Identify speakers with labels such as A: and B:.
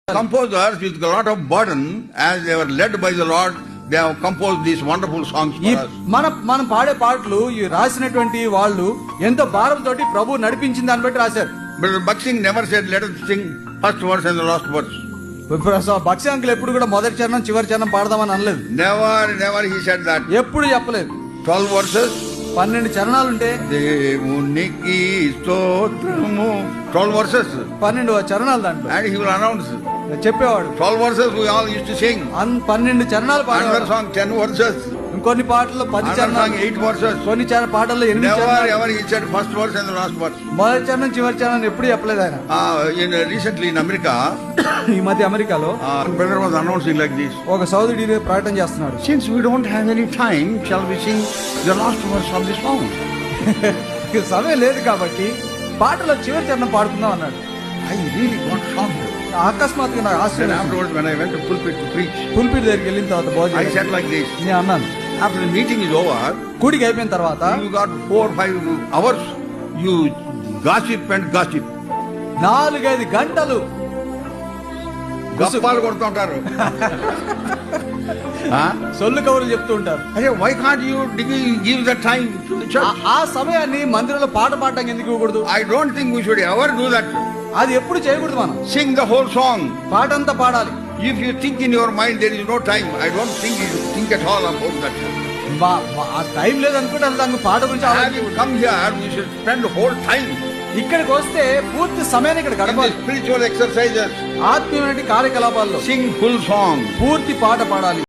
A: Composers with a lot of burden, as they were led by the Lord, they have composed these wonderful songs for us.
B: మనం పాడే పాటలు ఈ రాసినటువంటి వాళ్ళు ఎంతో భారంతోటి ప్రభు నడిపించిన దాన్ని బట్టి రాశారు.
A: But Bakshi never said, let us sing first verse and the last verse.
B: Bakshi uncle ఎప్పుడు కూడా మొదటి చరణం చివరి చరణం పాడదామని అనలేదు.
A: Never he said that.
B: ఎప్పుడు చెప్పలేదు.
A: 12 verses.
B: 12 చరణాలుంటే
A: దేవునికి స్తోత్రము. 12 verses.
B: 12 చరణాలు దాంట్లో.
A: And he will announce.
B: చెప్పేవాడు.
A: 12 verses we all used to sing.
B: 12 చరణాలు పాడేవాడు.
A: Another song 10 verses.
B: ఇంకొన్ని పాటల్లో 10 చరణాలు.
A: 8 verses.
B: కొన్ని పాటల్లో 8 చరణాలు.
A: Never he said first verse and the last verse.
B: మొదటి చరణం చివరి చరణం ఎప్పుడు చెప్పలేదు ఆయన.
A: Recently in America,
B: ఈ మధ్య అమెరికాలో
A: brother was announcing like this.
B: ఒక సోదరుడు ప్రకటన చేస్తున్నాడు.
A: Since we don't have any time, shall we sing the last verse of this song?
B: సమయం లేదు కాబట్టి పాటలో చివరి చరణం పాడుకుందాం అన్నాడు.
A: I really got shocked.
B: అకస్మాత్తుగా నాకు ఆశ్చర్యం.
A: Afterwards, when I went to pulpit to preach,
B: pulpit దగ్గరికి వెళ్ళిన తర్వాత భోజనం
A: I said like this.
B: నేను అన్నాను,
A: After the meeting is over,
B: కూడికి అయిపోయిన తర్వాత
A: you got 4 or 5 hours, you gossip and gossip.
B: 4-5 గంటలు
A: గప్పాలు కొడుతూ ఉంటారు.
B: సొల్లు కబుర్లు చెప్తూ ఉంటారు.
A: అదే why can't you give the time to the church?
B: ఆ సమయాన్ని మందిరంలో పాట పాడడానికి ఎందుకు ఇవ్వకూడదు?
A: I don't think we should ever do that.
B: అది ఎప్పుడు చేయకూడదు. మనం
A: Sing the whole song.
B: పాట అంతా పాడాలి.
A: If you think in your mind there is no time, I don't think you should think at all about that.
B: ఆ time లేదనుకుంటే దానికి పాట గురించి
A: As you come here, we should spend the whole time.
B: ఇక్కడికి వస్తే పూర్తి సమయాన్ని ఇక్కడ గడపాలి.
A: Spiritual exercises.
B: ఆత్మీయమైన కార్యకలాపాల్లో
A: Sing full song.
B: పూర్తి పాట పాడాలి.